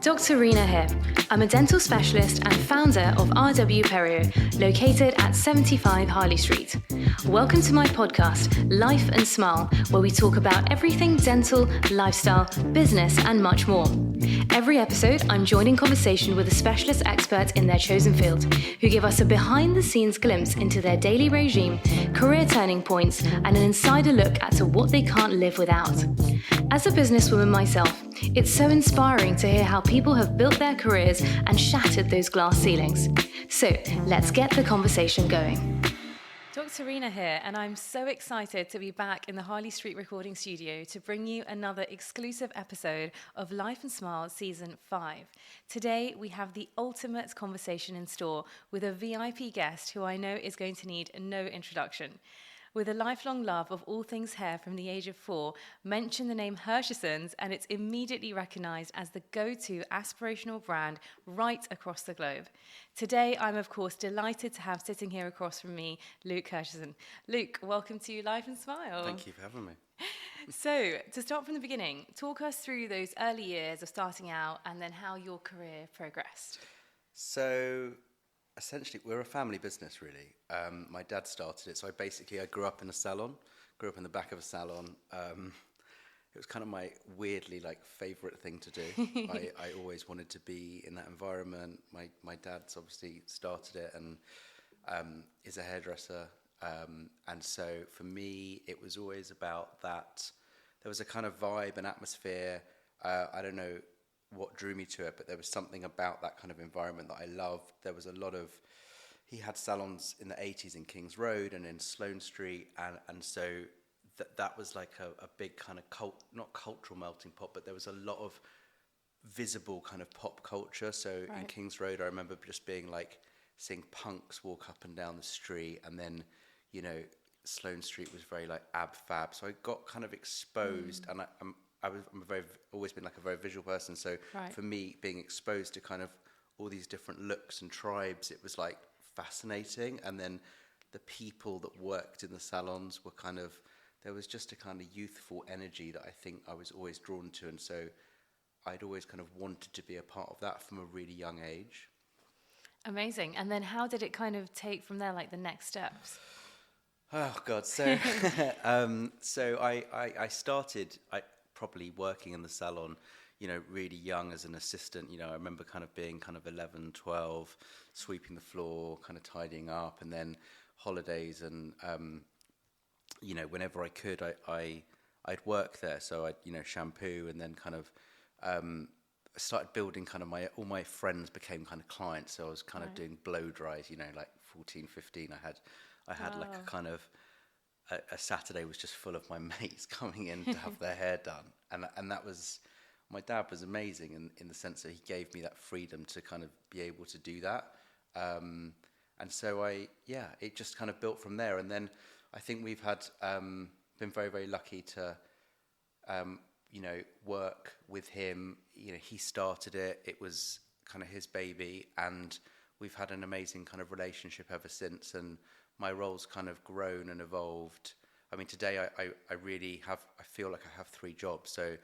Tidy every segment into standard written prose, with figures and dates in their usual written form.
Dr Reena here. I'm a dental specialist and founder of RW Perio, located at 75 Harley Street. Welcome to my podcast, Life and Smile, where we talk about everything dental, lifestyle, business, and much more. Every episode, I'm joined in conversation with a specialist expert in their chosen field, who give us a behind-the-scenes glimpse into their daily regime, career turning points, and an insider look at what they can't live without. As a businesswoman myself, it's so inspiring to hear how people have built their careers and shattered those glass ceilings. So let's get the conversation going. Dr. Reena here, and I'm so excited to be back in the Harley Street recording studio to bring you another exclusive episode of Life and Smile Season 5. Today, we have the ultimate conversation in store with a VIP guest who I know is going to need no introduction. With a lifelong love of all things hair from the age of 4, mention the name Hershesons and it's immediately recognized as the go-to aspirational brand right across the globe. Today, I'm of course delighted to have sitting here across from me, Luke Hersheson. Luke, welcome to Life and Smile. Thank you for having me. So, to start from the beginning, talk us through those early years of starting out and then how your career progressed. So, essentially, we're a family business, really. My dad started it, so I grew up in a salon, grew up in the back of a salon. It was kind of my weirdly favourite thing to do. I always wanted to be in that environment. My dad's obviously started it and is a hairdresser, and so for me, it was always about that. There was a kind of vibe and atmosphere. I don't know what drew me to it, but there was something about that kind of environment that I loved. There was a lot of, he had salons in the 80s in Kings Road and in Sloane Street, and so that was like a big kind of not cultural melting pot, but there was a lot of visible kind of pop culture. So in Kings Road, I remember just being seeing punks walk up and down the street, and then, Sloane Street was very ab fab. So I got kind of exposed, and I'm always been a very visual person. So for me, being exposed to kind of all these different looks and tribes, it was fascinating. And then the people that worked in the salons were there was just a kind of youthful energy that I think I was always drawn to. And so I'd always kind of wanted to be a part of that from a really young age. Amazing. And then how did it kind of take from there, the next steps? Oh God. So, so I started, properly working in the salon, really young as an assistant. I remember kind of being 11, 12, sweeping the floor, kind of tidying up, and then holidays and, whenever I could, I'd work there. So I'd, shampoo, and then I started building all my friends became kind of clients. So I was kind of doing blow dries, 14, 15. I had a Saturday was just full of my mates coming in to have their hair done. And that was, my dad was amazing in the sense that he gave me that freedom to kind of be able to do that. And so it just kind of built from there. And then I think we've had, been very, very lucky to, work with him. He started it. It was kind of his baby. And we've had an amazing kind of relationship ever since. And my role's kind of grown and evolved. I mean, today I really have, I feel like I have 3 jobs. So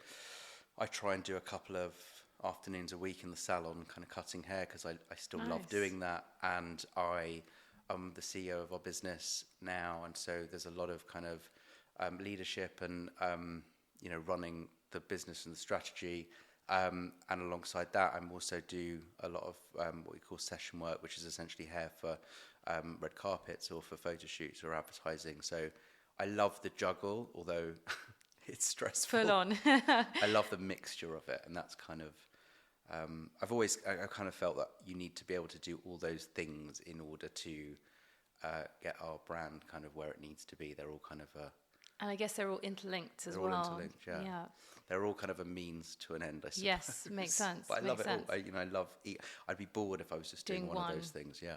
I try and do a couple of afternoons a week in the salon, kind of cutting hair, because I still love doing that. And I am the CEO of our business now. And so there's a lot of kind of leadership and, running the business and the strategy. And alongside that, I also do a lot of what we call session work, which is essentially hair for red carpets or for photo shoots or advertising. So I love the juggle, although it's stressful. Full on. I love the mixture of it, and that's kind of, I kind of felt that you need to be able to do all those things in order to get our brand kind of where it needs to be. They're all kind of and I guess they're all interlinked as well. They're all interlinked, yeah. They're all kind of a means to an end, I suppose. Yes, makes sense. But I love it all. I love. I'd be bored if I was just doing one of those things. Yeah.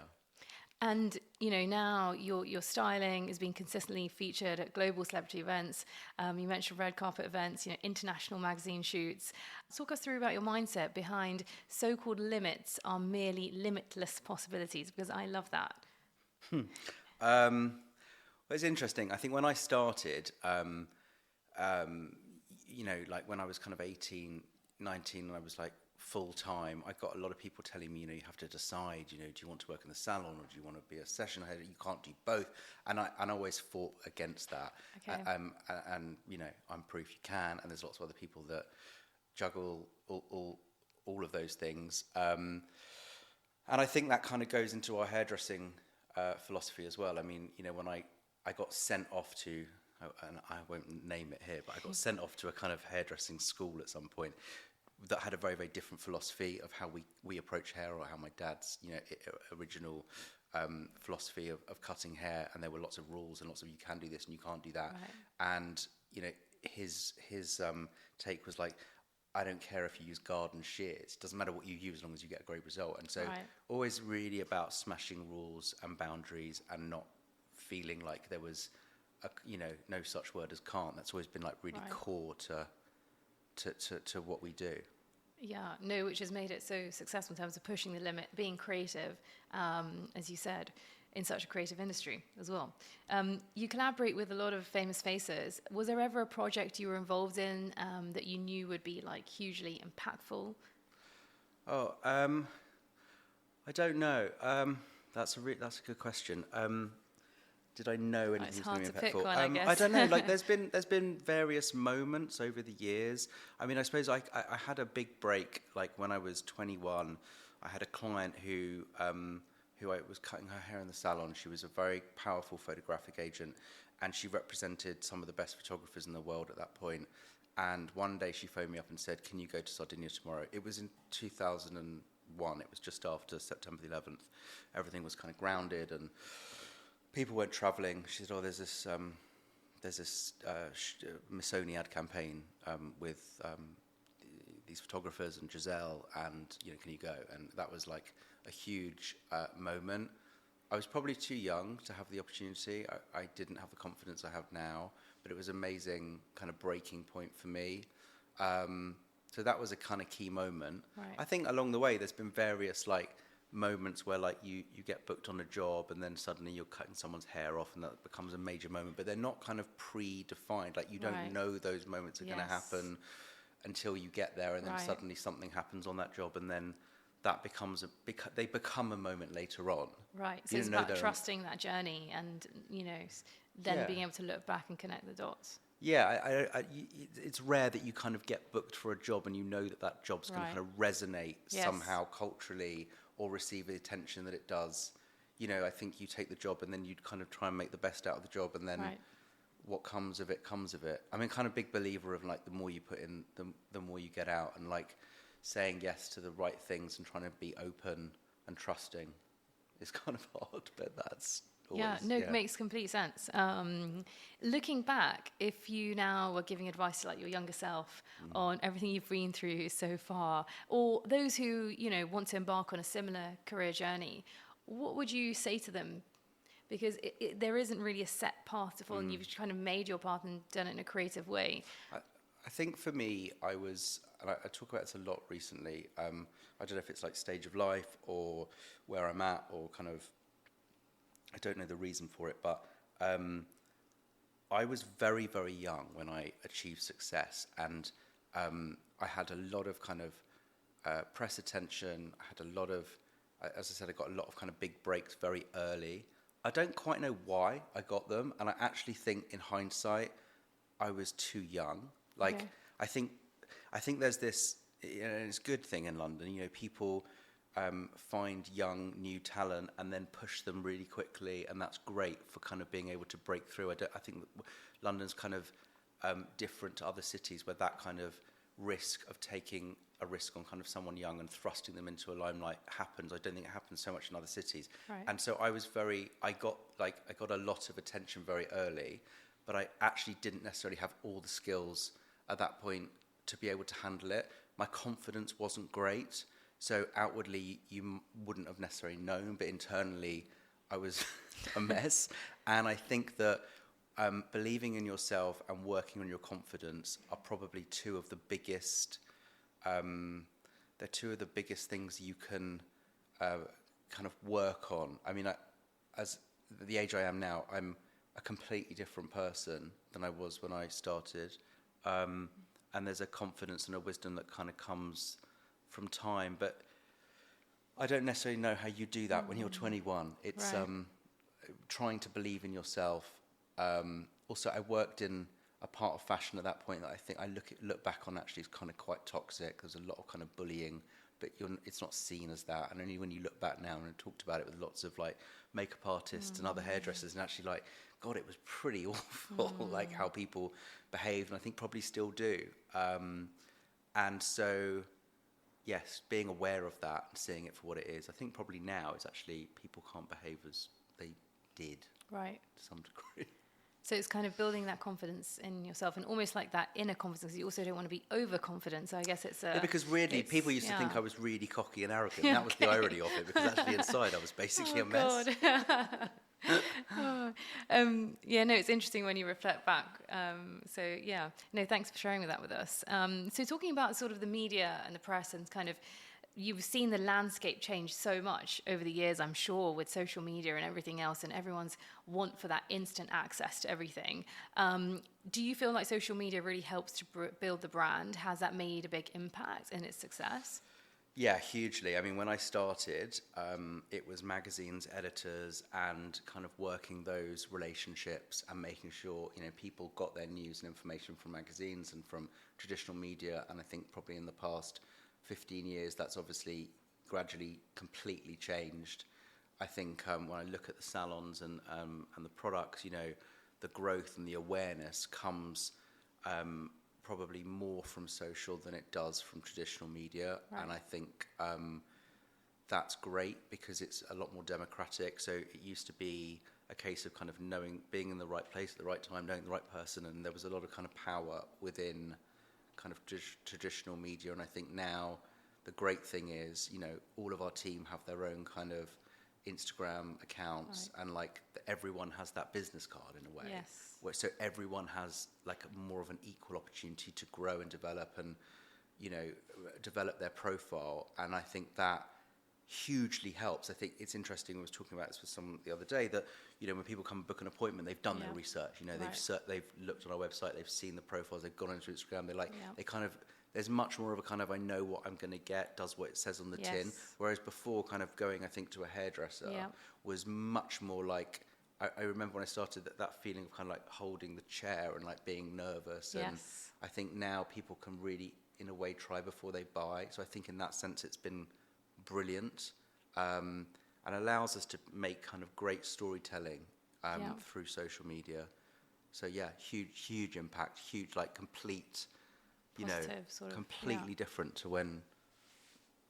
And now your styling is being consistently featured at global celebrity events. You mentioned red carpet events, international magazine shoots. Talk us through about your mindset behind so-called limits are merely limitless possibilities, because I love that. Well, it's interesting. I think when I started, when I was kind of 18, 19, and I was full time. I got a lot of people telling me, you have to decide, do you want to work in the salon or do you want to be a session head? You can't do both. And I always fought against that. Okay. And I'm proof you can. And there's lots of other people that juggle all of those things. And I think that kind of goes into our hairdressing philosophy as well. I mean, when I got sent off to, and I won't name it here, but I got sent off to a kind of hairdressing school at some point that had a very, very different philosophy of how we approach hair, or how my dad's original philosophy of cutting hair, and there were lots of rules and lots of you can do this and you can't do that. Right. And his take was like, I don't care if you use garden shears, it doesn't matter what you use as long as you get a great result. And so always really about smashing rules and boundaries and not feeling like there was no such word as can't. That's always been like really core to what we do. Yeah, no, which has made it so successful in terms of pushing the limit, being creative, as you said, in such a creative industry as well. You collaborate with a lot of famous faces. Was there ever a project you were involved in that you knew would be like hugely impactful? I don't know. That's a good question. Did I know anything was going to be impactful? Pick one, I guess. I don't know. Like, there's been various moments over the years. I mean, I suppose I had a big break. Like when I was 21, I had a client who I was cutting her hair in the salon. She was a very powerful photographic agent, and she represented some of the best photographers in the world at that point. And one day she phoned me up and said, "Can you go to Sardinia tomorrow?" It was in 2001. It was just after September the 11th. Everything was kind of grounded and people weren't travelling. She said, there's this Missoni ad campaign with these photographers and Giselle, and can you go? And that was like a huge moment. I was probably too young to have the opportunity. I didn't have the confidence I have now, but it was an amazing kind of breaking point for me. So that was a kind of key moment. Right. I think along the way there's been various like moments where like you get booked on a job and then suddenly you're cutting someone's hair off and that becomes a major moment, but they're not kind of predefined. Like you don't know those moments are going to happen until you get there, and then suddenly something happens on that job, and then that becomes they become a moment later on. Right. So it's about trusting that journey and then being able to look back and connect the dots. Yeah, it's rare that you kind of get booked for a job and that job's going to kind of resonate somehow culturally or receive the attention that it does. I think you take the job and then you kind of try and make the best out of the job, and then what comes of it comes of it. I mean, kind of big believer of like the more you put in, the more you get out, and like saying yes to the right things and trying to be open and trusting is kind of hard, but that's always, it makes complete sense. Looking back, if you now were giving advice to like your younger self on everything you've been through so far, or those who want to embark on a similar career journey, what would you say to them? Because there isn't really a set path to follow, and you've kind of made your path and done it in a creative way. I think for me, I talk about this a lot recently. I don't know if it's like stage of life or where I'm at, or kind of, I don't know the reason for it, but I was very, very young when I achieved success, and I had a lot of kind of press attention. I had a lot of, as I said, I got a lot of kind of big breaks very early. I don't quite know why I got them, and I actually think in hindsight, I was too young. Like, I think there's this, it's a good thing in London, people find young, new talent and then push them really quickly, and that's great for kind of being able to break through. I think London's kind of different to other cities where that kind of risk of taking a risk on kind of someone young and thrusting them into a limelight happens. I don't think it happens so much in other cities. Right. And so I got a lot of attention very early, but I actually didn't necessarily have all the skills at that point to be able to handle it. My confidence wasn't great. So outwardly, you wouldn't have necessarily known, but internally, I was a mess. And I think that believing in yourself and working on your confidence are probably two of the biggest things you can kind of work on. I mean, as the age I am now, I'm a completely different person than I was when I started. And there's a confidence and a wisdom that kind of comes from time, but I don't necessarily know how you do that when you're 21. It's trying to believe in yourself. Also, I worked in a part of fashion at that point that I think I look back on actually is kind of quite toxic. There's a lot of kind of bullying, but it's not seen as that. And only when you look back now, and I talked about it with lots of like makeup artists and other hairdressers, and actually like, God, it was pretty awful, like how people behaved, and I think probably still do. And so, yes, being aware of that and seeing it for what it is, I think probably now it's actually people can't behave as they did, right, to some degree. So it's kind of building that confidence in yourself, and almost like that inner confidence. You also don't want to be overconfident. So I guess it's because really, people used to think I was really cocky and arrogant. That was the irony of it, because actually inside I was basically a mess. It's interesting when you reflect back. Thanks for sharing that with us. So talking about sort of the media and the press and kind of, you've seen the landscape change so much over the years, I'm sure, with social media and everything else, and everyone's want for that instant access to everything. Do you feel like social media really helps to build the brand? Has that made a big impact in its success? Yeah, hugely. I mean, when I started, it was magazines, editors, and kind of working those relationships and making sure, people got their news and information from magazines and from traditional media. And I think probably in the past 15 years, that's obviously gradually completely changed. I think when I look at the salons and the products, the growth and the awareness comes probably more from social than it does from traditional media. Right. And I think that's great because it's a lot more democratic. So it used to be a case of kind of being in the right place at the right time, knowing the right person, and there was a lot of kind of power within kind of traditional media. And I think now the great thing is, all of our team have their own kind of Instagram accounts, right. And like everyone has that business card in a way. Yes. So everyone has like more of an equal opportunity to grow and develop and, develop their profile. And I think that hugely helps. I think it's interesting. I was talking about this with someone the other day that, when people come and book an appointment, they've done their research. Right. They've looked on our website, they've seen the profiles, they've gone into Instagram. They kind of, there's much more of a kind of, I know what I'm going to get, does what it says on the tin. Whereas before, kind of going, I think, to a hairdresser was much more like, I remember when I started that feeling of kind of like holding the chair and like being nervous. And I think now people can really, in a way, try before they buy. So I think in that sense, it's been brilliant, and allows us to make kind of great storytelling through social media. So huge impact, huge, like complete, positive, sort of, completely different to when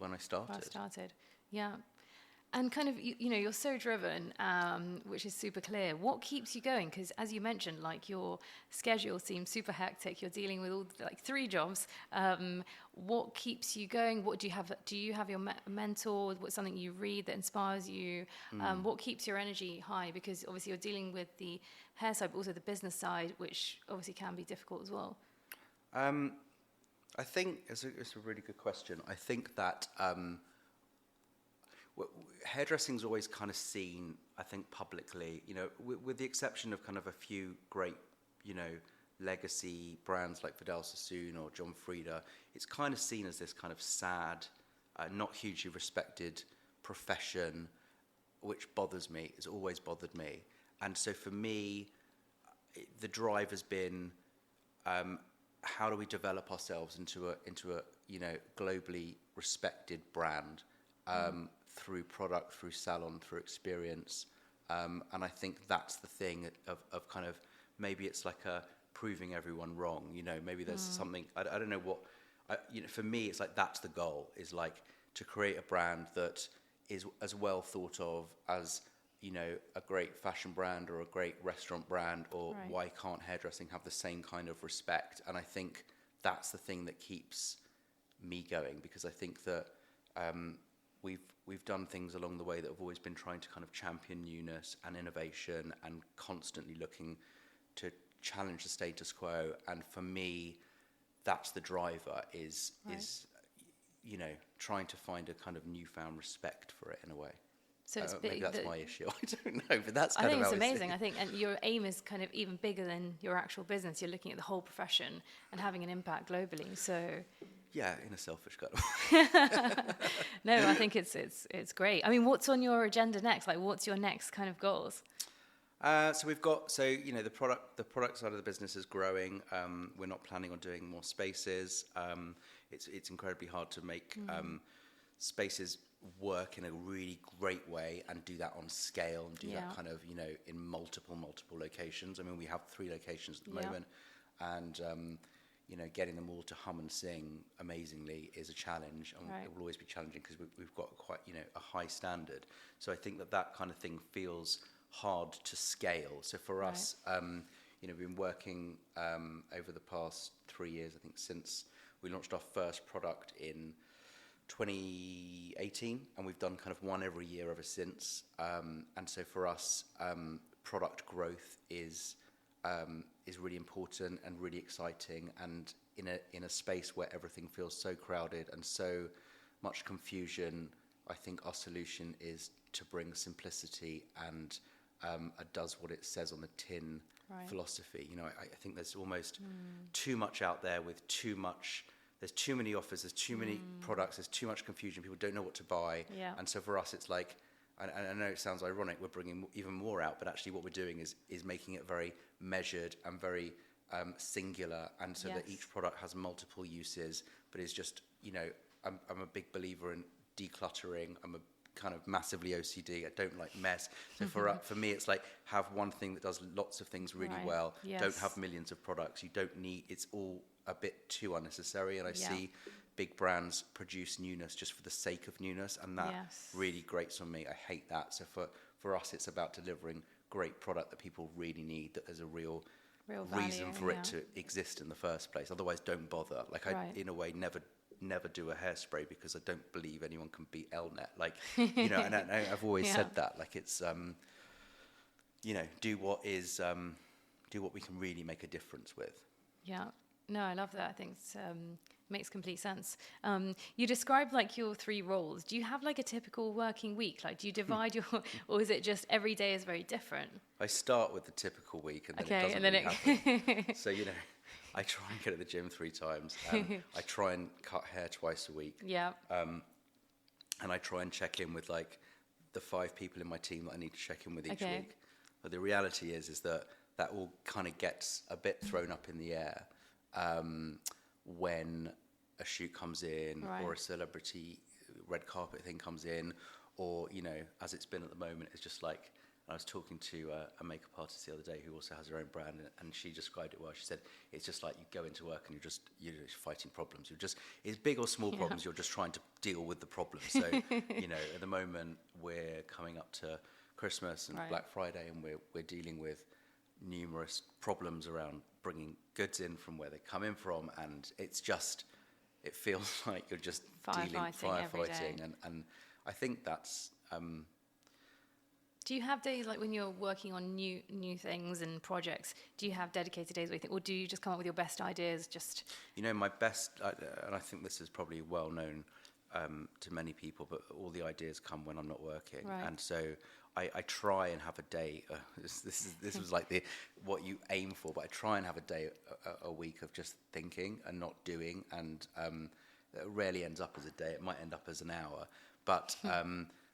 I started. Yeah. And kind of, you're so driven, which is super clear. What keeps you going? Because as you mentioned, like your schedule seems super hectic. You're dealing with all like 3 jobs. What keeps you going? What do you have? Do you have your mentor? What's something you read that inspires you? What keeps your energy high? Because obviously you're dealing with the hair side, but also the business side, which obviously can be difficult as well. I think it's a really good question. I think that hairdressing's always kind of seen, I think, publicly, with the exception of kind of a few great, legacy brands like Vidal Sassoon or John Frieda, it's kind of seen as this kind of sad, not hugely respected profession, which bothers me. It's always bothered me. And so for me, the drive has been, how do we develop ourselves into a globally respected brand, through product, through salon, through experience, and I think that's the thing of kind of, maybe it's like a proving everyone wrong. Maybe there's something, I don't know what. For me, it's like that's the goal, is like to create a brand that is as well thought of as a great fashion brand or a great restaurant brand, or right. Why can't hairdressing have the same kind of respect? And I think that's the thing that keeps me going, because I think that we've done things along the way that have always been trying to kind of champion newness and innovation and constantly looking to challenge the status quo. And for me, that's the driver, is trying to find a kind of newfound respect for it in a way. So it's big. Maybe that's my issue. I don't know, but that's kind of how I think it's amazing. I think, and your aim is kind of even bigger than your actual business. You're looking at the whole profession and having an impact globally. So Yeah, in a selfish kind of No, I think it's great. I mean, what's on your agenda next? Like, what's your next kind of goals? So we've got, the product side of the business is growing. We're not planning on doing more spaces. It's incredibly hard to make spaces work in a really great way and do that on scale and do that kind of, in multiple locations. I mean, we have 3 locations at the moment, and getting them all to hum and sing amazingly is a challenge, and it will always be challenging because we've got quite, a high standard. So I think that kind of thing feels hard to scale. So for us, we've been working over the past 3 years, I think, since we launched our first product in 2018, and we've done kind of one every year ever since. And so for us, product growth is really important and really exciting. And in a space where everything feels so crowded and so much confusion, I think our solution is to bring simplicity and a does what it says on the tin philosophy. I think there's almost too much out there with too much. There's too many offers, there's too many products, there's too much confusion, people don't know what to buy. Yeah. And so for us, it's like, and I know it sounds ironic, we're bringing even more out, but actually what we're doing is making it very measured and very singular, and so that each product has multiple uses, but is just, I'm a big believer in decluttering. I'm a kind of massively OCD. I don't like mess. So for me, it's like have one thing that does lots of things really well. Yes. Don't have millions of products. You don't need, it's all a bit too unnecessary. And I see big brands produce newness just for the sake of newness, and that really grates on me. I hate that. So for us, it's about delivering great product that people really need, that there's a real reason for it to exist in the first place. Otherwise, don't bother. Like I, in a way, never do a hairspray because I don't believe anyone can beat Elnet. Like, and I've always said that. Like it's, do what we can really make a difference with. Yeah. No, I love that. I think it makes complete sense. You described like your 3 roles. Do you have like a typical working week? Like, do you divide or is it just every day is very different? I start with the typical week and then it doesn't really happen. So, I try and get to the gym 3 times. I try and cut hair twice a week. Yeah. And I try and check in with like the 5 people in my team that I need to check in with each week. But the reality is that all kind of gets a bit thrown up in the air when a shoot comes in or a celebrity red carpet thing comes in, or, as it's been at the moment, it's just like, I was talking to a makeup artist the other day who also has her own brand, and she described it well. She said, it's just like you go into work and you're just fighting problems. It's big or small problems, you're just trying to deal with the problem. So, at the moment, we're coming up to Christmas and Black Friday, and we're dealing with numerous problems around bringing goods in from where they come in from, and it feels like you're just firefighting, and I think that's... Do you have days like when you're working on new things and projects? Do you have dedicated days where you think, or do you just come up with your best ideas? Just my best, and I think this is probably well known to many people, but all the ideas come when I'm not working, and so I try and have a day. This was like what you aim for, but I try and have a day a week of just thinking and not doing, and it rarely ends up as a day. It might end up as an hour, but.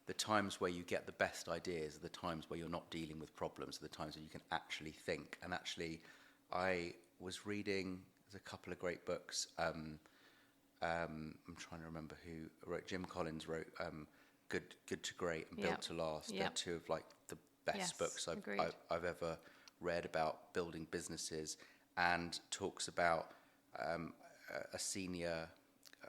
The times where you get the best ideas are the times where you're not dealing with problems, are the times where you can actually think. And actually, I was reading, there's a couple of great books. I'm trying to remember who wrote. Jim Collins wrote Good to Great and Built to Last. They're 2 of like the best books I've ever read about building businesses, and talks about a senior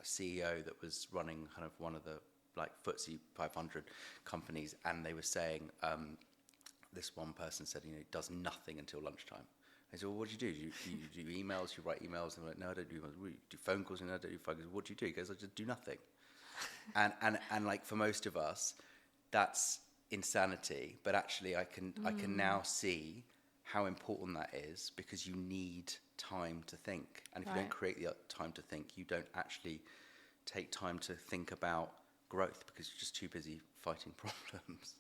CEO that was running kind of one of the like FTSE 500 companies, and they were saying, this one person said, does nothing until lunchtime. I said, well, what do you do? You do emails, you write emails? And I'm like, no, I don't do emails. We do phone calls, and I don't do phone calls. What do you do? He goes, I just do nothing. and like for most of us, that's insanity. But actually, I can now see how important that is, because you need time to think. And if you don't create the time to think, you don't actually take time to think about growth, because you're just too busy fighting problems.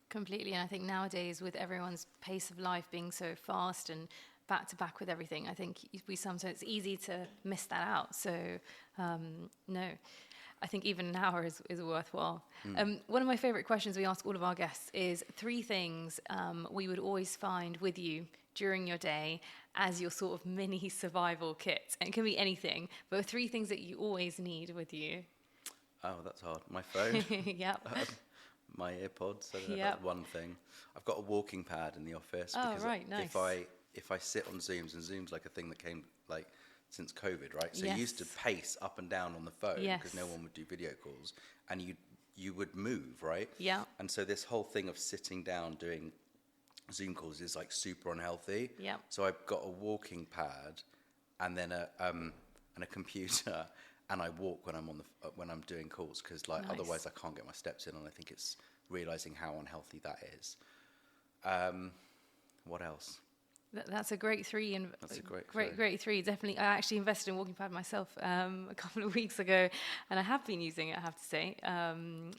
Completely. And I think nowadays, with everyone's pace of life being so fast and back to back with everything. I think it's easy to miss that out. So no, I think even an hour is worthwhile. One of my favorite questions we ask all of our guests is 3 things we would always find with you during your day as your sort of mini survival kit. And it can be anything, but 3 things that you always need with you. Oh, that's hard. My phone. Yep. My AirPods. So Yep. that's one thing. I've got a walking pad in the office. Oh, because right, nice. if I sit on Zooms, and Zoom's like a thing that came like since COVID, right? So Yes. you used to pace up and down on the phone Yes. because no one would do video calls, and you would move, right? Yeah. And so this whole thing of sitting down doing Zoom calls is like super unhealthy. Yeah. So I've got a walking pad, and then a computer, and I walk when I'm doing calls, because like Nice. otherwise I can't get my steps in, and I think it's realizing how unhealthy that is. What else? That's a great 3, and That's a great great 3. Definitely, I actually invested in a walking pad myself a couple of weeks ago, and I have been using it. I have to say, I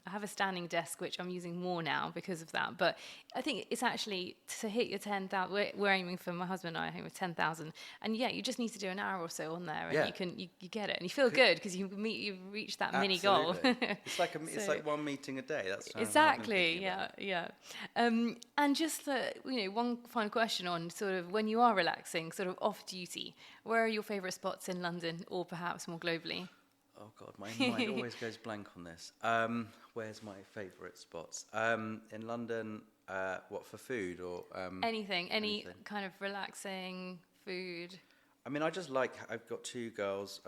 have a standing desk which I'm using more now because of that. But I think it's actually to hit your 10,000. We're aiming for, my husband and I aiming for 10,000, and yeah, you just need to do an hour or so on there, and you get it, and you feel good because you reach that mini goal. It's like it's like one meeting a day. That's how exactly. Yeah. And just one final question on sort of when you are relaxing, sort of off duty, where are your favourite spots in London, or perhaps more globally? Oh God, my mind always goes blank on this. Where's my favourite spots? In London, what, for food or anything, any kind of relaxing food? I mean, I just like, I've got 2 girls,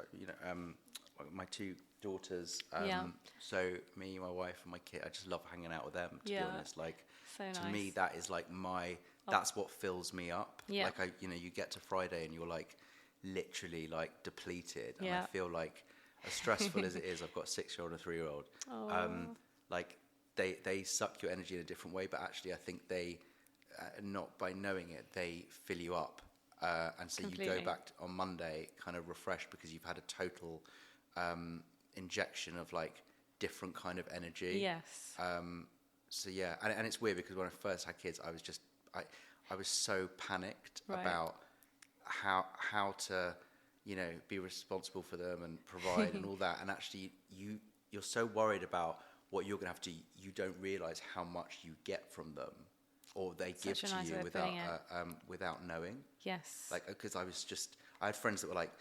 my 2 daughters. So me, my wife, and my kid, I just love hanging out with them. To be honest, like so to nice. me, that is like that's what fills me up. Yeah. Like you get to Friday and you're like literally like depleted, and I feel like, as stressful as it is, I've got a 6-year-old and a 3-year-old. Like they suck your energy in a different way, but actually I think they, not by knowing it, they fill you up. And so Completely. You go back on Monday kind of refreshed because you've had a total injection of like different kind of energy. Yes. So yeah, and it's weird because when I first had kids, I was just I was so panicked about how to be responsible for them and provide and all that, and actually you're so worried about what you're gonna have to do, you don't realize how much you get from them, or they give to you without knowing. Yes. Like, because I had friends that were like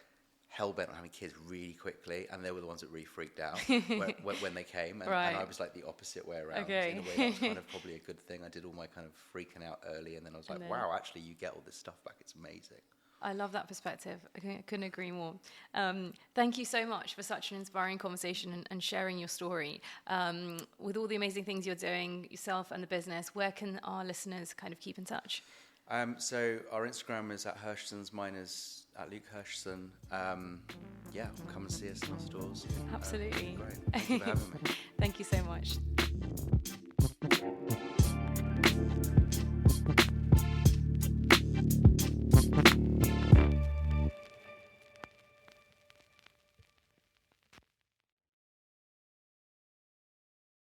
hell-bent on having kids really quickly, and they were the ones that really freaked out when they came, and I was like the opposite way around. Okay. In a way, that was kind of probably a good thing. I did all my kind of freaking out early, and then I was like, wow, actually you get all this stuff back. It's amazing. I love that perspective. I couldn't agree more. Thank you so much for such an inspiring conversation and sharing your story. With all the amazing things you're doing, yourself and the business, where can our listeners kind of keep in touch? So our Instagram is at Hershesons, mine is at Luke Hersheson. Come and see us in our stores. Absolutely. Great. Thank you for having me. Thank you so much.